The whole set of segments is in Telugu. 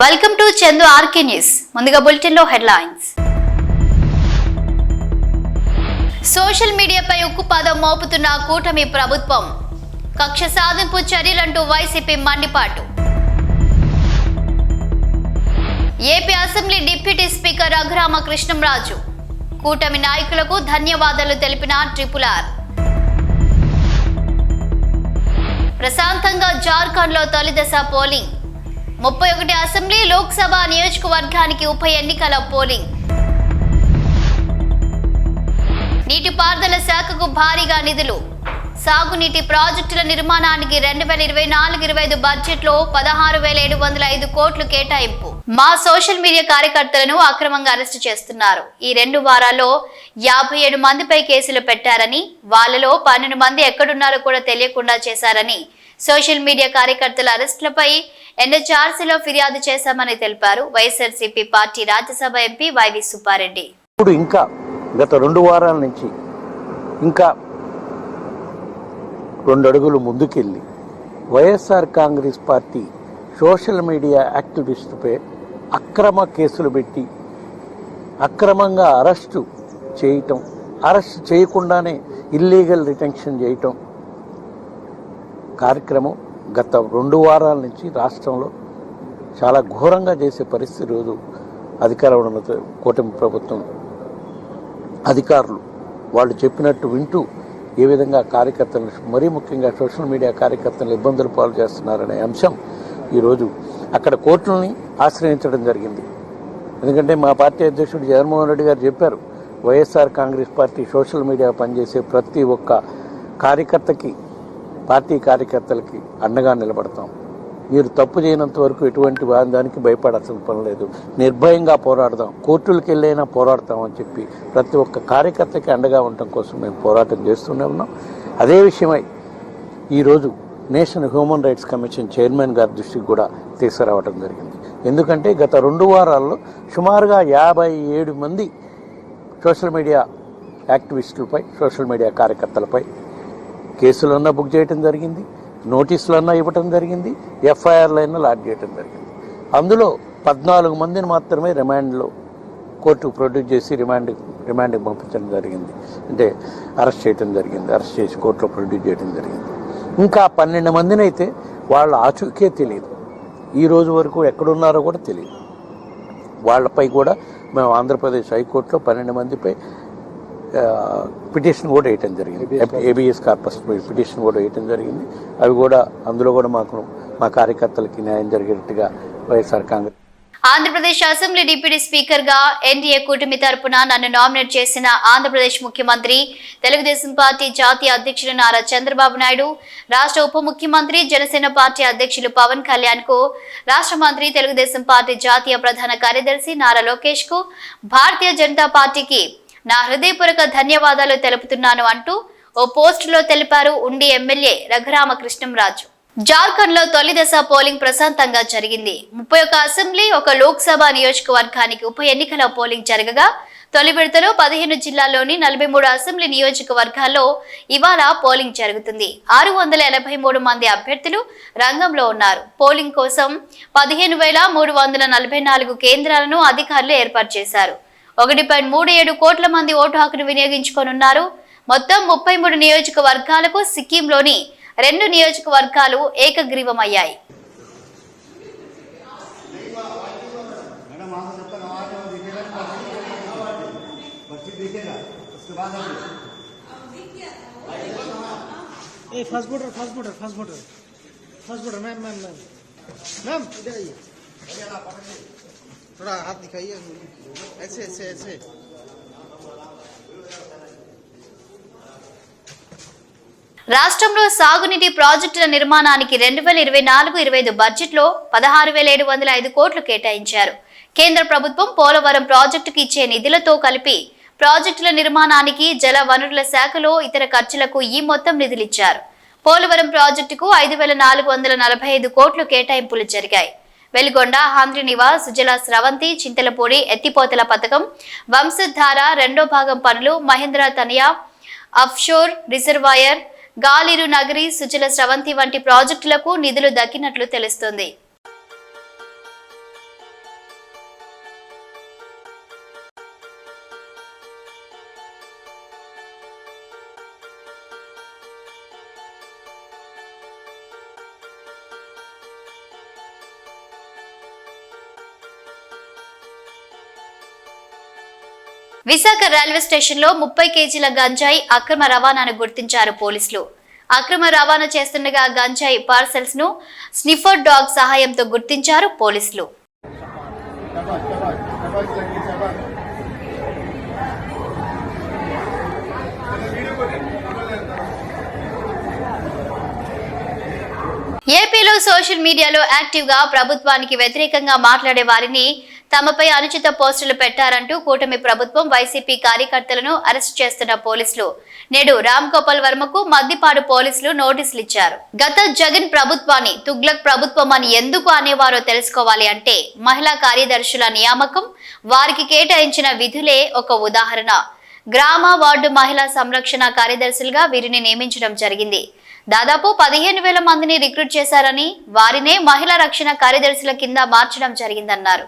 Welcome to Chandu RK news. ముందుగా బులెటిన్ లో హెడ్లైన్స్. సోషల్ మీడియాపై ఉక్కుపాదం మోపుతున్న కూటమి ప్రభుత్వం. కక్ష సాధింపు చర్యలంటూ వైసీపీ మండిపాటు. AP assembly deputy speaker Raghurama Krishnamraju కూటమి నాయకులకు ధన్యవాదాలు తెలిపిన ట్రిపుల్-ఆర్. ప్రశాంతంగా జార్ఖండ్లో తొలిదశ పోలింగ్. 31 అసెంబ్లీ లోక్సభ నియోజకవర్గానికి ఉప ఎన్నికల పోలింగ్. నీటిపారుదల శాఖకు భారీగా నిధులు. సాగునీటి ప్రాజెక్టుల నిర్మాణానికి 2024-25 బడ్జెట్లో 16,705 కోట్లు కేటాయింపు. మా సోషల్ మీడియా కార్యకర్తలను అక్రమంగా అరెస్టు చేస్తున్నారు. ఈ 2 వారాల్లో 57 మందిపై కేసులు పెట్టారని, వాళ్లలో 12 మంది ఎక్కడున్నారో కూడా తెలియకుండా చేశారని, సోషల్ మీడియా కార్యకర్తల అరెస్టులపై ఎన్హెచ్ఆర్సీలో ఫిర్యాదు చేశామని తెలిపారు వైఎస్ఆర్సీపీ పార్టీ రాజ్యసభ ఎంపీ వైవి సుబ్బారెడ్డి. ఇప్పుడు ఇంకా గత 2 వారాల నుంచి ఇంకా 2 అడుగులు ముందుకెళ్ళి YSR Congress party social media యాక్టివిస్టుపై అక్రమ కేసులు పెట్టి అక్రమంగా అరెస్టు చేయకుండానే ఇల్లీగల్ డిటెన్షన్ చేయటం కార్యక్రమం గత 2 వారాల నుంచి రాష్ట్రంలో చాలా ఘోరంగా చేసే పరిస్థితి. రోజు అధికారంలో ఉన్న కూటమి ప్రభుత్వం అధికారులు వాళ్ళు చెప్పినట్టు వింటూ ఏ విధంగా కార్యకర్తలను, మరీ ముఖ్యంగా సోషల్ మీడియా కార్యకర్తలను ఇబ్బందులు పాలు చేస్తున్నారనే అంశం ఈరోజు అక్కడ కోర్టులని ఆశ్రయించడం జరిగింది. ఎందుకంటే మా పార్టీ అధ్యక్షుడు జగన్మోహన్ రెడ్డి గారు చెప్పారు, YSR Congress party social media పనిచేసే ప్రతి ఒక్క కార్యకర్తకి, పార్టీ కార్యకర్తలకి అండగా నిలబడతాం. మీరు తప్పు చేయనంత వరకు ఎటువంటి దానికి భయపడాల్సిన పని లేదు, నిర్భయంగా పోరాడదాం, కోర్టులకు వెళ్ళైనా పోరాడతామని చెప్పి ప్రతి ఒక్క కార్యకర్తకి అండగా ఉండటం కోసం మేము పోరాటం చేస్తూనే ఉన్నాం. అదే విషయమై ఈరోజు national human rights commission chairman గారి దృష్టికి కూడా తీసుకురావడం జరిగింది. ఎందుకంటే గత 2 వారాల్లో సుమారుగా 57 మంది సోషల్ మీడియా యాక్టివిస్టులపై, సోషల్ మీడియా కార్యకర్తలపై కేసులన్నా బుక్ చేయడం జరిగింది, నోటీసులన్నా ఇవ్వటం జరిగింది, ఎఫ్ఐఆర్లైనా లాడ్ చేయడం జరిగింది. అందులో 14 మందిని మాత్రమే రిమాండ్లో కోర్టుకు ప్రొడ్యూస్ చేసి రిమాండ్కి పంపించడం జరిగింది. అంటే అరెస్ట్ చేయడం జరిగింది, అరెస్ట్ చేసి కోర్టులో ప్రొడ్యూస్ చేయడం జరిగింది. ఇంకా 12 మందిని అయితే వాళ్ళ ఆచూకే తెలియదు, ఈ రోజు వరకు ఎక్కడున్నారో కూడా తెలియదు. వాళ్ళపై కూడా మేము ఆంధ్రప్రదేశ్ హైకోర్టులో 12 మందిపై పిటిషన్ కూడా వేయటం జరిగింది, ఏబిఎస్ కార్పస్ పిటిషన్ కూడా వేయటం జరిగింది. అవి కూడా అందులో కూడా మా కార్యకర్తలకి న్యాయం జరిగేట్టుగా YSR Congress. Andhra Pradesh assembly deputy speaker గా ఎన్డీఏ కూటమి తరపున నన్ను నామినేట్ చేసిన ఆంధ్రప్రదేశ్ ముఖ్యమంత్రి, తెలుగుదేశం పార్టీ జాతీయ అధ్యక్షులు నారా చంద్రబాబు నాయుడు, రాష్ట్ర ఉప ముఖ్యమంత్రి, జనసేన పార్టీ అధ్యక్షులు పవన్ కళ్యాణ్ కు, రాష్ట్ర మంత్రి, తెలుగుదేశం పార్టీ జాతీయ ప్రధాన కార్యదర్శి నారా లోకేష్ కు, భారతీయ జనతా పార్టీకి నా హృదయపూర్వక ధన్యవాదాలు తెలుపుతున్నాను అంటూ ఓ పోస్టులో తెలిపారు ఉండి ఎమ్మెల్యే రఘురామ కృష్ణంరాజు. జార్ఖండ్ లో తొలి దశ పోలింగ్ ప్రశాంతంగా జరిగింది. 31 అసెంబ్లీ, 1 లోక్సభ నియోజకవర్గానికి ఉప ఎన్నికల పోలింగ్ జరగగా, తొలి విడతలో 15 జిల్లాల్లోని 43 అసెంబ్లీ నియోజకవర్గాల్లో ఇవాళ పోలింగ్ జరుగుతుంది. 683 మంది అభ్యర్థులు రంగంలో ఉన్నారు. పోలింగ్ కోసం 15,344 కేంద్రాలను అధికారులు ఏర్పాటు చేశారు. 1.37 కోట్ల మంది ఓటు హక్కును వినియోగించుకోనున్నారు. మొత్తం 33 నియోజకవర్గాలకు సిక్కింలోని 2 నియోజకవర్గాలు ఏకగ్రీవమయ్యాయి. थोड़ा हाथ दिखाइए, ऐसे ऐसे ऐसे. రాష్ట్రంలో సాగునీటి ప్రాజెక్టుల నిర్మాణానికి 2024-25 బడ్జెట్లో 16,705 కోట్లు కేటాయించారు. కేంద్ర ప్రభుత్వం పోలవరం ప్రాజెక్టుకు ఇచ్చే నిధులతో కలిపి ప్రాజెక్టుల నిర్మాణానికి, జల వనరుల శాఖలో ఇతర ఖర్చులకు ఈ మొత్తం నిధులిచ్చారు. పోలవరం ప్రాజెక్టుకు 5,445 కోట్లు కేటాయింపులు జరిగాయి. వెలిగొండ, హాంద్రినివాస్, సుజల స్రవంతి, చింతలపూడి ఎత్తిపోతల పథకం, వంశధార 2వ భాగం పనులు, మహేంద్ర తనయ అఫ్షోర్ రిజర్వాయర్, గాలిరు నగరి, సుజల స్రవంతి వంటి ప్రాజెక్టులకు నిధులు దక్కినట్లు తెలుస్తోంది. విశాఖ రైల్వే స్టేషన్లో 30 కేజీల గంజాయి అక్రమ రవాణాను గుర్తించారు పోలీసులు. అక్రమ రవాణా చేస్తుండగా గంజాయి పార్సెల్స్ ను స్నిఫర్ డాగ్ సహాయంతో గుర్తించారు పోలీసులు. ఏపీలో సోషల్ మీడియాలో యాక్టివ్ గా ప్రభుత్వానికి వ్యతిరేకంగా మాట్లాడే వారిని తమపై అనుచిత పోస్టులు పెట్టారంటూ కూటమి ప్రభుత్వం వైసీపీ కార్యకర్తలను అరెస్ట్ చేస్తున్న పోలీసులు నేడు రామ్ గోపాల్ వర్మకు మద్దిపాడు పోలీసులు నోటీసులు ఇచ్చారు. గత జగన్ ప్రభుత్వాన్ని తుగ్లక్ ప్రభుత్వం అని ఎందుకు అనేవారో తెలుసుకోవాలి అంటే మహిళా కార్యదర్శుల నియామకం, వారికి కేటాయించిన విధులే ఒక ఉదాహరణ. గ్రామ వార్డు మహిళా సంరక్షణ కార్యదర్శులుగా వీరిని నియమించడం జరిగింది. దాదాపు 15,000 మందిని రిక్రూట్ చేశారని, వారినే మహిళా రక్షణ కార్యదర్శుల కింద మార్చడం జరిగిందన్నారు.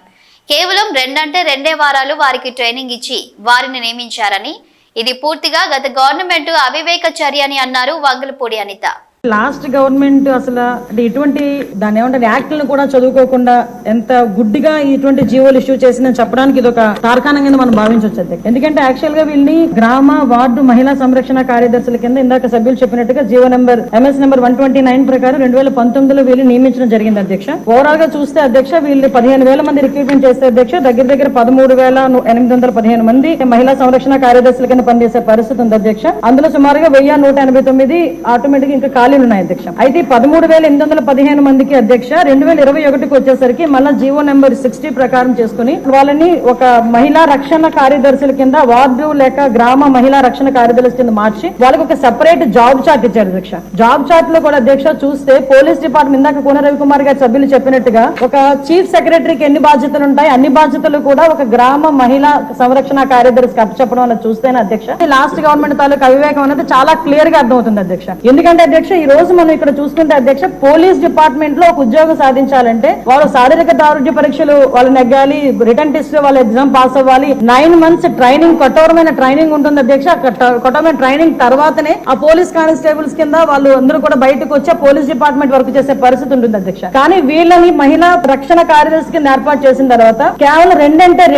కేవలం 2 వారాలు వారికి ట్రైనింగ్ ఇచ్చి వారిని నియమించారని, ఇది పూర్తిగా గత గవర్నమెంట్ అవివేక చర్య అని అన్నారు వంగలపూడి అనిత. లాస్ట్ గవర్నమెంట్ అసలు ఇటువంటి దాన్ని ఏమంటారు యాక్ట్లను కూడా చదువుకోకుండా ఎంత గుడ్డిగా ఇటువంటి జీవోలు ఇష్యూ చేసిందని చెప్పడానికి ఇది ఒక తార్కాణం కింద మనం భావించవచ్చు. ఎందుకంటే యాక్చువల్ గా వీళ్ళని గ్రామ వార్డు మహిళా సంరక్షణ కార్యదర్శుల కింద ఇందాక సభ్యులు చెప్పినట్టుగా జీవో నెంబర్ MS నెంబర్ 129 ప్రకారం 2019లో వీళ్ళు నియమించడం జరిగింది అధ్యక్ష. ఓవరాల్ గా చూస్తే అధ్యక్ష వీళ్ళు 15,000 మంది రిక్రూట్మెంట్ చేస్తే అధ్యక్ష దగ్గర 13,815 మంది మహిళా సంరక్షణ కార్యదర్శుల కింద పనిచేసే పరిస్థితి ఉంది అధ్యక్ష. అందులో సుమారుగా 1,189 ఆటోమేటిక్ ఇంకా ఉన్నాయి అధ్యక్ష. అయితే 13,815 మందికి అధ్యక్ష 2021కి వచ్చేసరికి మళ్ళా జీవో నెంబర్ 60 ప్రకారం చేసుకుని వాళ్ళని ఒక మహిళా రక్షణ కార్యదర్శుల కింద వార్డు లేక గ్రామ మహిళా రక్షణ కార్యదర్శుల కింద మార్చి వాళ్ళకి ఒక సెపరేట్ జాబ్ చార్ట్ ఇచ్చారు అధ్యక్ష. జాబ్ చార్ట్ లో కూడా అధ్యక్ష చూస్తే పోలీస్ డిపార్ట్మెంట్ ఇందాక కోన రవికుమార్ గారి సభ్యులు చెప్పినట్టుగా ఒక చీఫ్ సెక్రటరీకి ఎన్ని బాధ్యతలు ఉంటాయి అన్ని బాధ్యతలు కూడా ఒక గ్రామ మహిళా సంరక్షణ కార్యదర్శికి అప్పచెప్పడం వల్ల చూస్తేనే అధ్యక్ష లాస్ట్ గవర్నమెంట్ తాలూకు అవివేకం అనేది చాలా క్లియర్ గా అర్థమవుతుంది అధ్యక్ష. ఎందుకంటే అధ్యక్ష ఈ రోజు మనం ఇక్కడ చూసుకుంటే అధ్యక్ష పోలీస్ డిపార్ట్మెంట్ లో ఒక ఉద్యోగం సాధించాలంటే వాళ్ళు శారీరక ఆరోగ్య పరీక్షలు వాళ్ళు నెగ్గాలి, రిటర్న్ టెస్ట్ వాళ్ళ ఎగ్జామ్ పాస్ అవ్వాలి, 9 months ట్రైనింగ్ కఠోరమైన ట్రైనింగ్ ఉంటుంది అధ్యక్ష. కఠోరమైన ట్రైనింగ్ తర్వాతనే ఆ పోలీస్ కానిస్టేబుల్స్ కింద వాళ్ళు అందరూ కూడా బయటకు వచ్చి పోలీస్ డిపార్ట్మెంట్ వర్క్ చేసే పరిస్థితి ఉంటుంది అధ్యక్ష. కానీ వీళ్ళని మహిళా రక్షణ కార్యదర్శి కింద ఏర్పాటు చేసిన తర్వాత కేవలం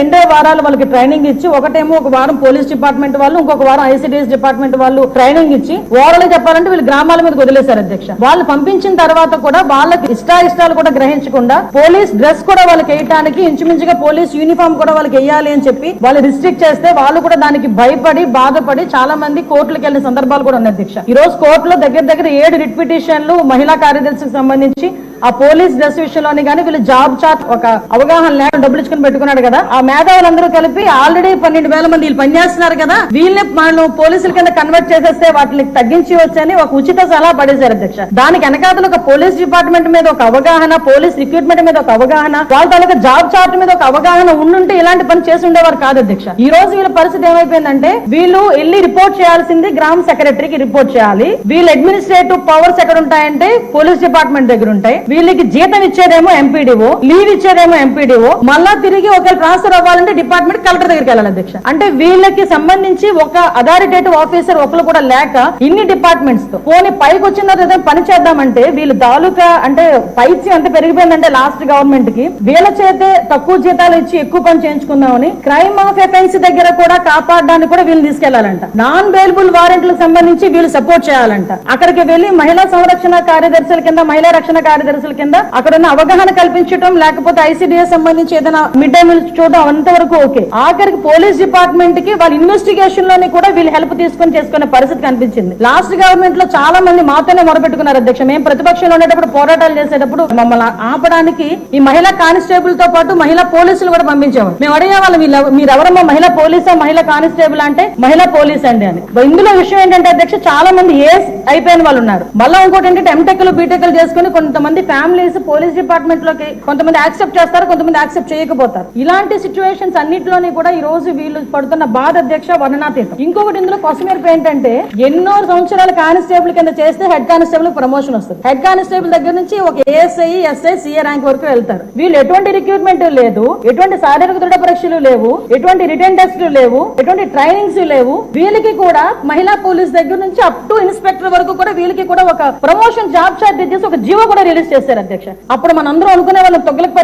2 వారాలు వాళ్ళకి ట్రైనింగ్ ఇచ్చి ఒకటేమో ఒక వారం పోలీస్ డిపార్ట్మెంట్ వాళ్ళు ఇంకొక వారం ICDS డిపార్ట్మెంట్ వాళ్ళు ట్రైనింగ్ ఇచ్చి ఓవరాల్ చెప్పాలంటే వీళ్ళు గ్రామాల మీద వదిలేశారు అధ్యక్ష. వాళ్ళు పంపించిన తర్వాత కూడా వాళ్ళకి ఇష్టాలు కూడా గ్రహించకుండా పోలీస్ డ్రెస్ కూడా వాళ్ళకి వేయటానికి ఇంచుమించుగా పోలీస్ యూనిఫామ్ కూడా వాళ్ళకి వేయాలి అని చెప్పి వాళ్ళు రిస్ట్రిక్ట్ చేస్తే వాళ్ళు కూడా దానికి భయపడి బాధపడి చాలా మంది కోర్టులకు వెళ్ళిన సందర్భాలు కూడా ఉన్నాయి అధ్యక్ష. ఈ రోజు కోర్టులో దగ్గర 7 రిట్ పిటిషన్లు మహిళా కార్యదర్శికి సంబంధించి ఆ పోలీస్ డ్రెస్ విషయంలోని కానీ వీళ్ళు జాబ్ చార్ట్ ఒక అవగాహన లేక డబ్బులు ఇచ్చుకుని పెట్టుకున్నాడు కదా, ఆ మేధావులందరూ కలిపి ఆల్రెడీ 12,000 మంది వీళ్ళు పనిచేస్తున్నారు కదా, వీళ్ళని మనం పోలీసుల కింద కన్వర్ట్ చేసేస్తే వాటిని తగ్గించి వచ్చని ఒక ఉచిత సలహా పడేశారు అధ్యక్ష. దానికి వెనకాతలు ఒక పోలీస్ డిపార్ట్మెంట్ మీద ఒక అవగాహన, పోలీస్ రిక్రూట్మెంట్ మీద ఒక అవగాహన, వాళ్ళ తాలూకా జాబ్ చార్ట్ మీద ఒక అవగాహన ఉండుంటే ఇలాంటి పని చేసి ఉండేవారు కాదు అధ్యక్ష. ఈ రోజు వీళ్ళ పరిస్థితి ఏమైపోయిందంటే వీళ్ళు వెళ్ళి రిపోర్ట్ చేయాల్సింది గ్రామ సెక్రటరీకి రిపోర్ట్ చేయాలి. వీళ్ళ అడ్మినిస్ట్రేటివ్ పవర్స్ ఎక్కడ ఉంటాయంటే పోలీస్ డిపార్ట్మెంట్ దగ్గర ఉంటాయి. వీళ్ళకి జీతం ఇచ్చేదేమో ఎంపీడీఓ, లీవ్ ఇచ్చేదేమో ఎంపీడీఓ, మళ్ళా తిరిగి ఒకవేళ ట్రాన్స్ఫర్ అవ్వాలంటే డిపార్ట్మెంట్ కలెక్టర్ దగ్గరికి వెళ్ళాలి అధ్యక్ష. అంటే వీళ్ళకి సంబంధించి ఒక అథారిటేటివ్ ఆఫీసర్ ఒకరు కూడా లేక ఇన్ని డిపార్ట్మెంట్స్ తో పోనీ పైకి వచ్చిన తర్వాత పని చేద్దామంటే వీళ్ళు తాలూకా అంటే పైత్యం ఎంత పెరిగిపోయిందంటే లాస్ట్ గవర్నమెంట్ కి వీళ్ళ చేతే తక్కువ జీతాలు ఇచ్చి ఎక్కువ పని చేయించుకుందామని క్రైమ్ ఆఫ్ ఎఫెన్స్ దగ్గర కూడా కాపాడడానికి కూడా వీళ్ళు తీసుకెళ్లాలంట. నాన్ బెయిలబుల్ వారెంట్లకు సంబంధించి వీళ్ళు సపోర్ట్ చేయాలంట. అక్కడికి వెళ్లి మహిళా సంరక్షణ కార్యదర్శుల కింద మహిళా రక్షణ కార్యదర్శుల కింద అక్కడ ఉన్న అవగాహన కల్పించడం లేకపోతే ICDS సంబంధించి ఏదైనా మిడ్ డే మీల్ చూడడం అంతవరకు ఓకే. ఆఖరికి పోలీస్ డిపార్ట్మెంట్ కి వాళ్ళ ఇన్వెస్టిగేషన్ లోని కూడా వీళ్ళు హెల్ప్ తీసుకుని చేసుకునే పరిస్థితి కనిపించింది. లాస్ట్ గవర్నమెంట్ లో చాలా మంది మాతోనే మొరపెట్టుకున్నారు అధ్యక్ష. మేము ప్రతిపక్షంలో ఉండేటప్పుడు పోరాటాలు చేసేటప్పుడు మమ్మల్ని ఆపడానికి ఈ మహిళా కానిస్టేబుల్ తో పాటు మహిళా పోలీసులు కూడా పంపించేవారు. మేము అడిగేవాళ్ళం మీరెవరమ్మా మహిళా పోలీసా మహిళా కానిస్టేబుల్ అంటే మహిళా పోలీస్ అండి అని. ఇందులో విషయం ఏంటంటే అధ్యక్ష చాలా మంది ఏజ్ అయిపోయిన వాళ్ళు ఉన్నారు. మళ్ళీ ఇంకోటి ఏంటంటే ఎంటెక్లు బీటెక్లు చేసుకుని కొంతమంది ఫ్యామిలీస్ పోలీస్ డిపార్ట్మెంట్ లోకి కొంతమంది యాక్సెప్ట్ చేస్తారు, కొంతమంది యాక్సెప్ట్ చేయకపోతారు. ఇలాంటి సిచ్యువేషన్స్ అన్నింటిలోని కూడా ఈ రోజు వీళ్ళు పడుతున్న బాధ అధ్యక్ష వర్ణనాతీతం. ఇంకొకటి ఇందులో కొసమేర్పు ఏంటంటే ఎన్నో సంవత్సరాల కానిస్టేబుల్ కింద చేస్తే హెడ్ కానిస్టేబుల్ ప్రమోషన్ వస్తుంది. హెడ్ కానిస్టేబుల్ దగ్గర నుంచి ఒక ASI, SI, CA ర్యాంక్ వరకు వెళ్తారు. వీళ్ళు ఎటువంటి రిక్రూట్మెంట్ లేదు, ఎటువంటి శారీరక దృఢ పరీక్షలు లేవు, ఎటువంటి రిటర్న్ టెస్టులు లేవు, ఎటువంటి ట్రైనింగ్స్ లేవు. వీళ్ళకి కూడా మహిళా పోలీస్ దగ్గర నుంచి అప్ టు ఇన్స్పెక్టర్ వరకు కూడా వీళ్ళకి కూడా ఒక ప్రమోషన్ జాబ్ చార్ట్ ఇచ్చేసి ఒక జీవో కూడా రిలీజ్ చేశారు అధ్యక్ష. అప్పుడు మనందరం అనుకునే వాళ్ళం తొగ్లక్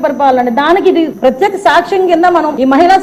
పరిపాలన దానికి ఇది ప్రత్యేక సాక్ష్యం కింద మనం ఈ మహిళా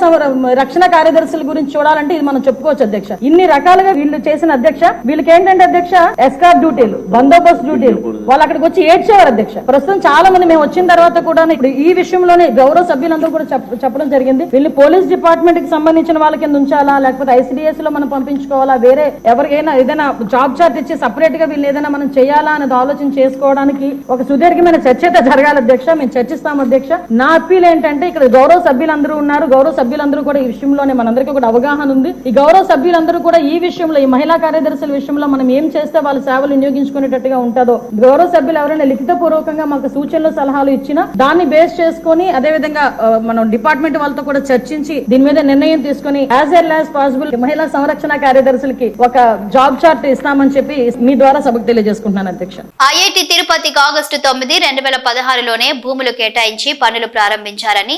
రక్షణ కార్యదర్శుల గురించి చూడాలంటే ఇది మనం చెప్పుకోవచ్చు అధ్యక్ష. ఇన్ని రకాలుగా వీళ్ళు చేసిన అధ్యక్ష, వీళ్ళకి ఏంటంటే అధ్యక్ష ఎస్కార్ట్ డ్యూటీలు, బందోబస్తు డ్యూటీలు, వాళ్ళు అక్కడికి వచ్చి ఏడ్చేవారు అధ్యక్ష. ప్రస్తుతం చాలా మంది మేము వచ్చిన తర్వాత కూడా ఇప్పుడు ఈ విషయంలోనే గౌరవ సభ్యులందరూ కూడా చెప్పడం జరిగింది, వీళ్ళు పోలీస్ డిపార్ట్మెంట్ కి సంబంధించిన వాళ్ళ కింద ఉంచాలా, లేకపోతే ICDS లో మనం పంపించుకోవాలా, వేరే ఎవరికైనా ఏదైనా జాబ్ చార్ట్ ఇచ్చి సపరేట్ గా వీళ్ళు ఏదైనా మనం చేయాలా అనేది ఆలోచన చేసుకోవడానికి ఒక సుదీర్ఘమైన చర్చ అయితే జరగాలి అధ్యక్ష. మేము చర్చిస్తాం అధ్యక్ష. నా అప్పీల్ ఏంటంటే ఇక్కడ గౌరవ సభ్యులందరూ ఉన్నారు, గౌరవ సభ్యులందరూ కూడా ఈ విషయంలోనే మనందరికీ కూడా అవగాహన ఉంది. ఈ గౌరవ సభ్యులందరూ కూడా ఈ విషయంలో, ఈ మహిళా కార్యదర్శుల విషయంలో మనం ఏం చేస్తే వాళ్ళ సేవలు వినియోగించుకునేటట్టుగా ఉంటుందో, గౌరవ సభ్యులు ఎవరైనా లిఖిత పూర్వకంగా మాకు సూచనలు సలహాలు ఇచ్చినా దాన్ని బేస్ చేసుకుని అదే విధంగా మనం డిపార్ట్మెంట్ వాళ్ళతో కూడా చర్చించి దీని మీద నిర్ణయం తీసుకుని యాజ్ ఎర్లీ యాజ్ పాసిబుల్ మహిళా సంరక్షణ కార్యదర్శులకి ఒక జాబ్ చార్ట్ ఇస్తామని చెప్పి మీ ద్వారా సభకు తెలియజేసుకుంటున్నాను అధ్యక్ష. IIT తిరుపతికి ఆగస్టు 9, 2016లోనే భూములు కేటాయించి పనులు ప్రారంభించారని,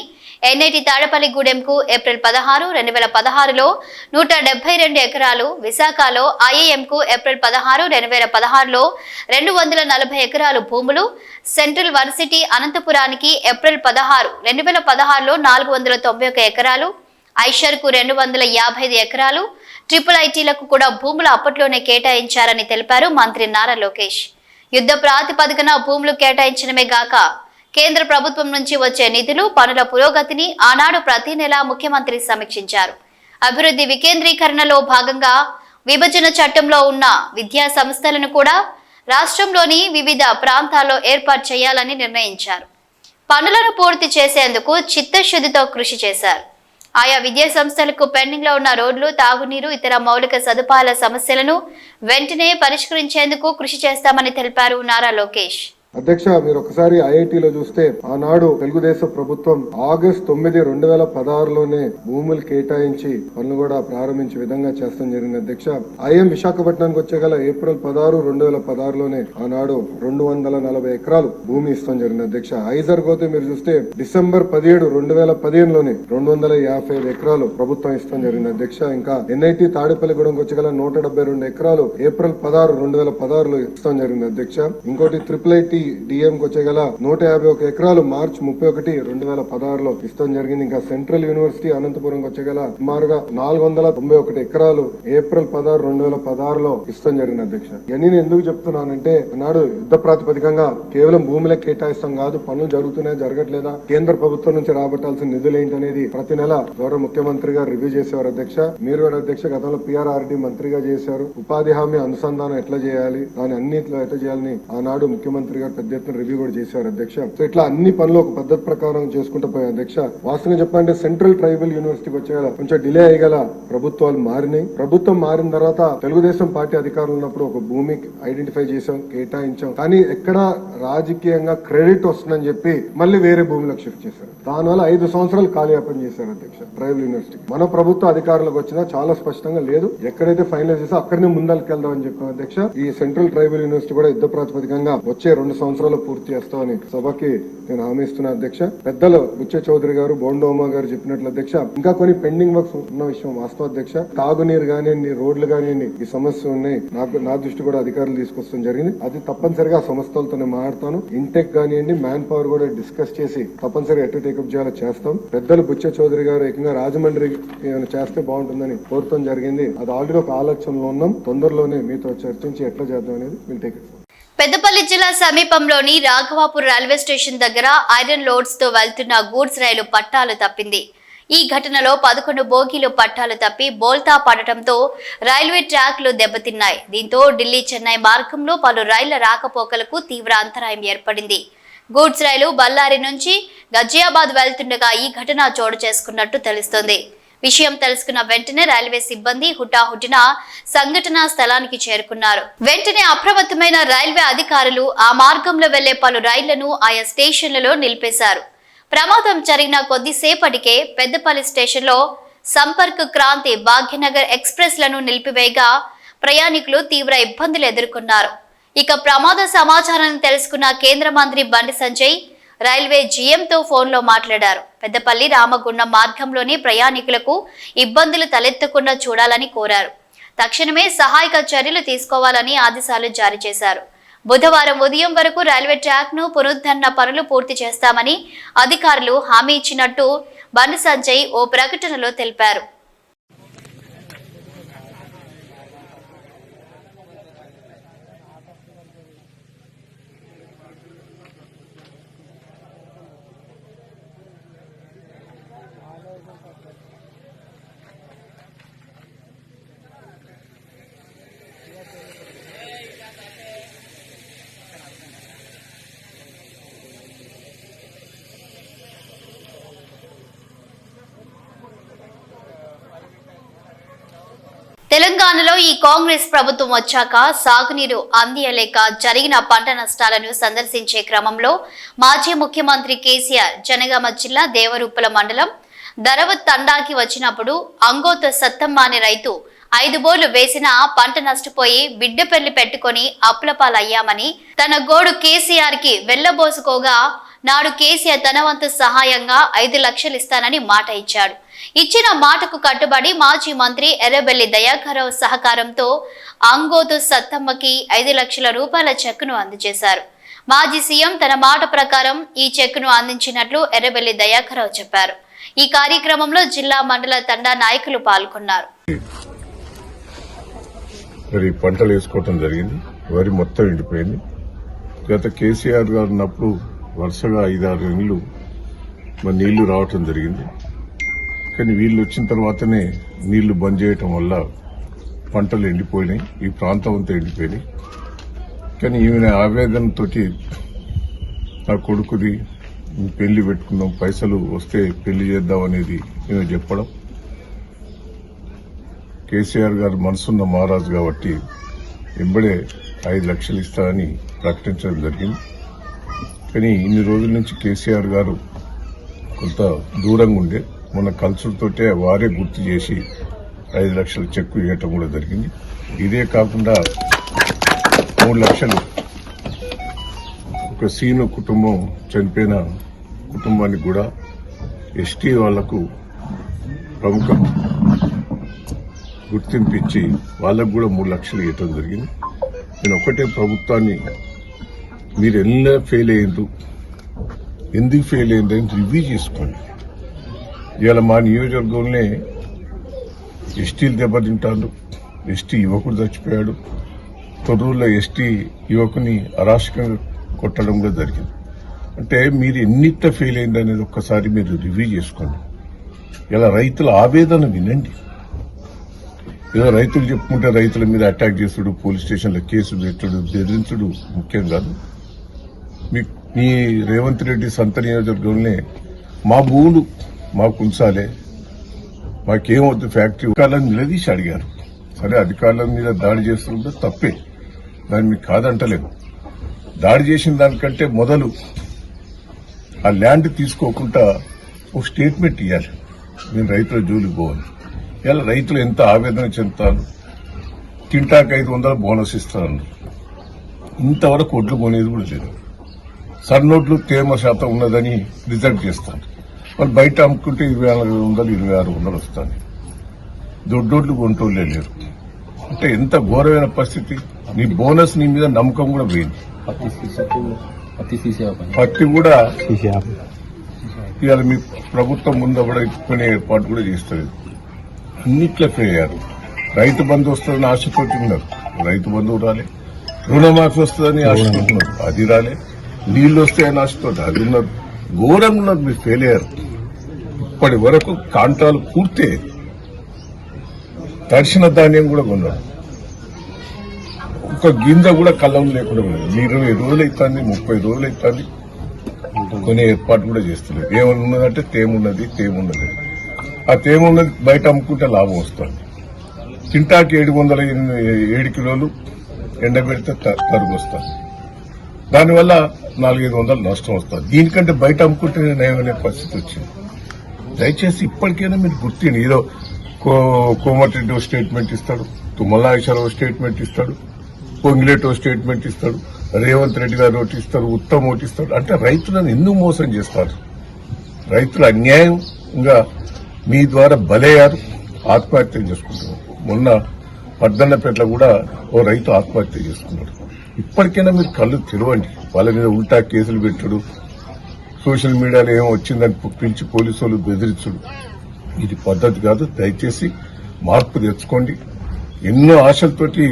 NIT తాడపల్లిగూడెంకు ఏప్రిల్ 16, 2016లో 172 ఎకరాలు, విశాఖలో IIMకు ఏప్రిల్ 16, 2016లో 240 ఎకరాలు భూములు, సెంట్రల్ వర్సిటీ అనంతపురానికి ఏప్రిల్ 16, 2016లో 491 ఎకరాలు, ఐషర్కు 255 ఎకరాలు, IIITలకు కూడా భూములు అప్పట్లోనే కేటాయించారని తెలిపారు మంత్రి నారా లోకేష్. యుద్ధ ప్రాతిపదికన భూములు కేటాయించడమే గాక కేంద్ర ప్రభుత్వం నుంచి వచ్చే నిధులు, పనుల పురోగతిని ఆనాడు ప్రతి నెల ముఖ్యమంత్రి సమీక్షించారు. అభివృద్ధి వికేంద్రీకరణలో భాగంగా విభజన చట్టంలో ఉన్న విద్యా సంస్థలను కూడా రాష్ట్రంలోని వివిధ ప్రాంతాల్లో ఏర్పాటు చేయాలని నిర్ణయించారు. పనులను పూర్తి చేసేందుకు చిత్తశుద్ధితో కృషి చేశారు. ఆయా విద్యా సంస్థలకు పెండింగ్ లో ఉన్న రోడ్లు, తాగునీరు, ఇతర మౌలిక సదుపాయాల సమస్యలను వెంటనే పరిష్కరించేందుకు కృషి చేస్తామని తెలిపారు నారా లోకేష్. అధ్యక్ష, మీరు ఒకసారి ఐఐటిలో చూస్తే ఆనాడు తెలుగుదేశం ప్రభుత్వం ఆగస్టు 9, 2016లోనే భూములు కేటాయించి పనులు కూడా ప్రారంభించే విధంగా చేస్తాం జరిగింది అధ్యక్ష. IIM విశాఖపట్నానికి వచ్చేగల ఏప్రిల్ 16, 2016లోనే ఆనాడు 240 ఎకరాలు భూమి ఇస్తాం జరిగింది అధ్యక్ష. ఐజర్ పోతే మీరు చూస్తే డిసెంబర్ 17, 2015లోనే 255 ఎకరాలు ప్రభుత్వం ఇస్తాం జరిగింది అధ్యక్ష. ఇంకా NIT తాడేపల్లిగూడెంకి వచ్చేగల 172 ఎకరాలు ఏప్రిల్ 16, 2016లో ఇస్తాం జరిగింది అధ్యక్ష. ఇంకోటి IIIT DM కు వచ్చేగల 151 ఎకరాలు మార్చి 31, 2016లో ఇస్తాం జరిగింది. ఇంకా సెంట్రల్ యూనివర్సిటీ అనంతపురం వచ్చేగల సుమారుగా 491 ఎకరాలు ఏప్రిల్ 16, 2016లో ఇస్తాం జరిగింది అధ్యక్ష. ఇవన్నీ నేను ఎందుకు చెప్తున్నానంటే నాడు యుద్ధ ప్రాతిపదికంగా కేవలం భూములే కేటాయిస్తాం కాదు, పనులు జరుగుతున్నాయా జరగట్లేదా, కేంద్ర ప్రభుత్వం నుంచి రాబట్టాల్సిన నిధులు ఏంటనేది ప్రతి నెల గౌరవ ముఖ్యమంత్రి గారు రివ్యూ చేసేవారు అధ్యక్ష. మీరు కూడా అధ్యక్ష గతంలో PRRD మంత్రిగా చేశారు. ఉపాధి హామీ అనుసంధానం ఎట్లా చేయాలి, దాని అన్నిట్లో ఎట్లా చేయాలని ఆనాడు ముఖ్యమంత్రి గారు పెద్ద ఎత్తున రివ్యూ కూడా చేశారు అధ్యక్ష. సో ఇట్లా అన్ని పనులు ఒక పద్ధతి ప్రకారం చేసుకుంటూ పోయాయి అధ్యక్ష. వాస్తవంగా చెప్పాలంటే సెంట్రల్ ట్రైబల్ యూనివర్సిటీకి వచ్చేగల కొంచెం డిలే అయ్యగల ప్రభుత్వాలు మారినాయి. ప్రభుత్వం మారిన తర్వాత తెలుగుదేశం పార్టీ అధికారులు ఉన్నప్పుడు ఒక భూమి ఐడెంటిఫై చేశాం, కేటాయించాం, కానీ ఎక్కడ రాజకీయంగా క్రెడిట్ వస్తుందని చెప్పి మళ్ళీ వేరే భూమిలోకి షిఫ్ట్ చేశారు. దానివల్ల 5 సంవత్సరాలు కాలయాపన చేశారు అధ్యక్ష ట్రైబల్ యూనివర్సిటీ. మన ప్రభుత్వ అధికారులకు వచ్చినా చాలా స్పష్టంగా లేదు, ఎక్కడైతే ఫైనలైజ్ చేసా అక్కడనే ముందరికి వెళ్దాం అని చెప్పాం అధ్యక్ష. ఈ సెంట్రల్ ట్రైబల్ యూనివర్సిటీ కూడా యుద్ధ ప్రాతిపదికంగా వచ్చే 2 సంవత్సరాలు పూర్తి చేస్తామని సభకి నేను హామీ ఇస్తున్నా అధ్యక్ష. పెద్దలు బుచ్చ చౌదరి గారు, బోండోమా గారు చెప్పినట్లు అధ్యక్ష ఇంకా కొన్ని పెండింగ్ వర్క్స్ ఉన్న విషయం వాస్తవం అధ్యక్ష. తాగునీరు కానివ్వండి, రోడ్లు కానివ్వండి, ఈ సమస్య ఉన్నాయి. నా దృష్టి కూడా అధికారులు తీసుకొస్తాం జరిగింది. అది తప్పనిసరిగా సంస్థలతో మాట్లాడతాను. ఇంటెక్ కానివ్వండి, మ్యాన్ పవర్ కూడా డిస్కస్ చేసి తప్పనిసరిగా ఎట్లా టేకప్ చేయాలో చేస్తాం. పెద్దలు బుచ్చ చౌదరి గారు ఏకంగా రాజమండ్రి ఏమైనా చేస్తే బాగుంటుందని కోరటం జరిగింది. అది ఆల్రెడీ ఒక ఆలోచనలో ఉన్నాం. తొందరలోనే మీతో చర్చించి ఎట్లా చేద్దాం అనేది విల్ టేక్ ఇట్. పెద్దపల్లి జిల్లా సమీపంలోని రాఘవాపూర్ రైల్వే స్టేషన్ దగ్గర ఐరన్ లోడ్స్ తో వెళ్తున్న గూడ్స్ రైలు పట్టాలు తప్పింది. ఈ ఘటనలో 11 బోగీలు పట్టాలు తప్పి బోల్తా పడటంతో రైల్వే ట్రాక్లు దెబ్బతిన్నాయి. దీంతో ఢిల్లీ చెన్నై మార్గంలో పలు రైళ్ల రాకపోకలకు తీవ్ర అంతరాయం ఏర్పడింది. గూడ్స్ రైలు బళ్ళారి నుంచి గజియాబాద్ వెళ్తుండగా ఈ ఘటన చోటు చేసుకున్నట్టు తెలుస్తోంది. విషయం తెలుసుకున్న వెంటనే రైల్వే సిబ్బంది హుటాహుటిన సంఘటనా స్థలానికి చేరుకున్నారు. వెంటనే అప్రమత్తమైన రైల్వే అధికారులు ఆ మార్గంలో వెళ్లే పలు రైళ్లను ఆయా స్టేషన్లలో నిలిపేశారు. ప్రమాదం జరిగిన కొద్దిసేపటికే పెద్దపల్లి స్టేషన్లో సంపర్క్ క్రాంతి, భాగ్యనగర్ ఎక్స్ప్రెస్ లను నిలిపివేయగా ప్రయాణికులు తీవ్ర ఇబ్బందులు ఎదుర్కొన్నారు. ఇక ప్రమాద సమాచారాన్ని తెలుసుకున్న కేంద్ర మంత్రి బండి సంజయ్ రైల్వే జీఎంతో ఫోన్లో మాట్లాడారు. పెద్దపల్లి రామగుండం మార్గంలోని ప్రయాణికులకు ఇబ్బందులు తలెత్తకుండా చూడాలని కోరారు. తక్షణమే సహాయక చర్యలు తీసుకోవాలని ఆదేశాలు జారీ చేశారు. బుధవారం ఉదయం వరకు రైల్వే ట్రాక్ ను పునరుద్ధరణ పనులు పూర్తి చేస్తామని అధికారులు హామీ ఇచ్చినట్టు బండి సంజయ్ ఓ ప్రకటనలో తెలిపారు. తెలంగాణలో ఈ కాంగ్రెస్ ప్రభుత్వం వచ్చాక సాగునీరు అందియలేక జరిగిన పంట నష్టాలను సందర్శించే క్రమంలో మాజీ ముఖ్యమంత్రి కేసీఆర్ జనగామ జిల్లా దేవరూపల మండలం దరవత్ తండాకి వచ్చినప్పుడు అంగోతు సత్తమ్మ అనే రైతు 5 బోర్లు వేసినా పంట నష్టపోయి బిడ్డ పెళ్లి పెట్టుకుని అప్పులపాలయ్యామని తన గోడు కేసీఆర్ కి వెళ్లబోసుకోగా నాడు కేసీఆర్ తన వంతు సహాయంగా 5 లక్షలు ఇస్తానని మాట ఇచ్చాడు. ఇచ్చిన మాటకు కట్టుబడి మాజీ మంత్రి ఎర్రబెల్లి దయాకర్రావు సహకారంతో అంగోతు సత్తమ్మకి 5 లక్షల రూపాయల చెక్కును అందజేశారు. మాజీ సీఎం తన మాట ప్రకారం ఈ చెక్కును అందించినట్లు ఎర్రబెల్లి దయాకర్రావు చెప్పారు. ఈ కార్యక్రమంలో జిల్లా మండల తండా నాయకులు పాల్గొన్నారు. మరి పంటలు వేసుకోవటం జరిగింది. వరి మొత్తం ఎండిపోయింది. గత కేసీఆర్ గారు ఉన్నప్పుడు వరుసగా 5-6 నెలలు మరి నీళ్లు రావటం జరిగింది. కానీ వీళ్ళు వచ్చిన తర్వాతనే నీళ్లు బంద్ చేయటం వల్ల పంటలు ఎండిపోయినాయి. ఈ ప్రాంతం అంతా ఎండిపోయినాయి. కానీ ఈమె ఆవేదనతో నా కొడుకుది పెళ్లి పెట్టుకున్నాం, పైసలు వస్తే పెళ్లి చేద్దాం అనేది ఈమె చెప్పడం. కేసీఆర్ గారు మనసున్న మహారాజు కాబట్టి ఎంబడే 5 లక్షలు ఇస్తారని ప్రకటించడం జరిగింది. కానీ ఇన్ని రోజుల నుంచి కేసీఆర్ గారు కొంత దూరంగా ఉండే మన కల్చర్తోటే వారే గుర్తు చేసి 5 లక్షల చెక్కు ఇవ్వటం కూడా జరిగింది. ఇదే కాకుండా 3 లక్షలు ఒక సీను కుటుంబం చనిపోయిన కుటుంబానికి కూడా ఎస్టీ వాళ్లకు ప్రముఖ గుర్తింపిచ్చి వాళ్ళకు కూడా 3 లక్షలు ఇవ్వటం జరిగింది. నేను ఒకటే ప్రభుత్వాన్ని మీరు ఎలా ఫెయిల్ అయ్యిండ్రు, ఎందుకు ఫెయిల్ అయ్యిండ్రు అని రివ్యూ చేసుకోండి. ఇవాళ మా నియోజకవర్గంలోనే ఎస్టీలు దెబ్బతింటారు. ఎస్టీ యువకుడు చచ్చిపోయాడు. తొర్రూరులో ఎస్టీ యువకుని అరాచకంగా కొట్టడం కూడా జరిగింది. అంటే మీరు ఎన్నిట్ట ఫెయిల్ అయింది అనేది ఒక్కసారి మీరు రివ్యూ చేసుకోండి. ఇలా రైతుల ఆవేదన వినండి. ఏదో రైతులు చెప్పుకుంటే రైతుల మీద అటాక్ చేసుడు, పోలీస్ స్టేషన్లో కేసులు పెట్టడు, బెదిరించుడు ముఖ్యం కాదు. మీ రేవంత్ రెడ్డి సొంత నియోజకవర్గంలోనే మా భూములు మాకు ఉంచాలే, మాకేమవుతుంది ఫ్యాక్టరీ అధికారులను నిలదీసి అడిగారు. సరే అధికారుల మీద దాడి చేస్తుంటే తప్పే, దాన్ని మీకు కాదంటలేదు. దాడి చేసిన దానికంటే మొదలు ఆ ల్యాండ్ తీసుకోకుండా ఒక స్టేట్మెంట్ ఇవ్వాలి, నేను రైతుల జోలికి పోవాలి. ఇలా రైతులు ఎంత ఆవేదన చెందుతారు. కింటాకు 500 బోనస్ ఇస్తారన్నారు. ఇంతవరకు ఒడ్లు కొనేది కూడా లేదు. సన్నోట్లు తేమ శాతం ఉన్నదని రిజెక్ట్ చేస్తారు. వాళ్ళు బయట అమ్ముకుంటే 2400, 2600 వస్తాయి. దొడ్డోట్లు కొంటోళ్లే లేరు. అంటే ఎంత ఘోరమైన పరిస్థితి. నీ బోనస్ నీ మీద నమ్మకం కూడా పోయింది. పత్తి కూడా ఇవాళ మీ ప్రభుత్వం ముందు కూడా ఇచ్చుకునే ఏర్పాటు కూడా చేస్తుంది. అన్నిట్లో ఫెయిల్ అయ్యారు. రైతు బంధు వస్తుందని ఆశతోటి ఉన్నారు, రైతు బంధువు రాలే. రుణమాఫీ వస్తుందని ఆశతోటున్నారు, అది రాలే. నీళ్లు వస్తాయని ఆశతోటి అది ఉన్నారు. ఘోరంగా ఉన్నారు, మీరు ఫెయిల్ అయ్యారు. ఇప్పటి వరకు కాంట్రాలు పూర్తి తడిసిన ధాన్యం కూడా కొన్నారు. ఒక గింజ కూడా కళ్ళం లేకుండా ఉన్నది. 20 రోజులు అవుతుంది, 30 రోజులు అవుతుంది, కొనే ఏర్పాటు కూడా చేస్తున్నారు. ఏమన్నా ఉన్నదంటే తేమున్నది. ఆ తేమున్నది బయట అమ్ముకుంటే లాభం వస్తుంది. కింటాకి 707 కిలోలు ఎండబెడితే తరుగు వస్తుంది. దానివల్ల 400-500 నష్టం వస్తుంది. దీనికంటే బయట అమ్ముకుంటే నయమనే పరిస్థితి వచ్చింది. దయచేసి ఇప్పటికైనా మీరు గుర్తిండి. ఏదో కోమటిరెడ్డి ఓ స్టేట్మెంట్ ఇస్తాడు, తుమ్మల నాగేశ్వరరావు స్టేట్మెంట్ ఇస్తాడు, పొంగిలేటో స్టేట్మెంట్ ఇస్తాడు, రేవంత్ రెడ్డి గారు ఒకటి ఇస్తారు, ఉత్తమ్ ఒకటి ఇస్తాడు. అంటే రైతులను ఎందుకు మోసం చేస్తారు? రైతులు అన్యాయంగా మీ ద్వారా బలయ్యారు, ఆత్మహత్యలు చేసుకుంటున్నారు. మొన్న పద్దన్నపేటలో కూడా ఓ రైతు ఆత్మహత్య చేసుకున్నాడు. ఇప్పటికైనా మీరు కళ్ళు తెరవండి. వాళ్ళ మీద ఉల్టా కేసులు పెట్టుడు, సోషల్ మీడియాలో ఏమో వచ్చిందని పిలిచి పోలీసు వాళ్ళు బెదిరించుడు, ఇది పద్ధతి కాదు. దయచేసి మార్పు తెచ్చుకోండి. ఎన్నో ఆశలతోటి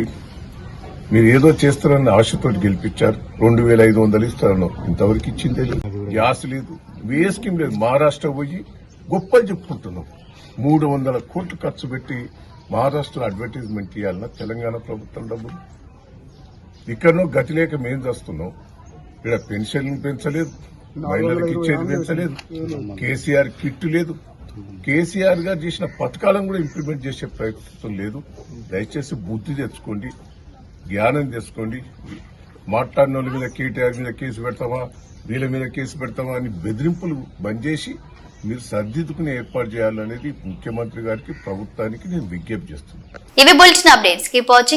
మీరు ఏదో చేస్తారన్న ఆశతోటి గెలిపించారు. 2500 ఇస్తారన్న, ఇంతవరకు ఇచ్చిందే లేదు. గ్యాస్ లేదు, ఏ స్కీమ్ లేదు. మహారాష్ట్ర పోయి గొప్పలు చెప్పుకుంటున్నాం. 300 కోట్లు ఖర్చు పెట్టి మహారాష్ట్రలో అడ్వర్టైజ్మెంట్ ఇవ్వాలన్నా తెలంగాణ ప్రభుత్వం డబ్బులు. ఇక్కడనో గతి లేక మేం చేస్తున్నాం. ఇక్కడ పెన్షన్లు పెంచలేదు, మహిళలకు ఇచ్చేది పెంచలేదు, కేసీఆర్ కిట్టు లేదు, కేసీఆర్ గారు చేసిన పథకాలను కూడా ఇంప్లిమెంట్ చేసే ప్రయత్నం లేదు. దయచేసి బుద్ధి తెచ్చుకోండి, జ్ఞానం తెచ్చుకోండి. మాట్లాడిన వాళ్ళ మీద కేటీఆర్ మీద కేసు పెడతామా, వీళ్ళ మీద కేసు పెడతామా అని బెదిరింపులు బంద్ చేసి మీరు సర్దిద్దుకుని ఏర్పాటు చేయాలనేది ముఖ్యమంత్రి గారికి, ప్రభుత్వానికి నేను విజ్ఞప్తి చేస్తున్నాను. ఇవి బులెటిన్ అప్డేట్స్. Keep watching.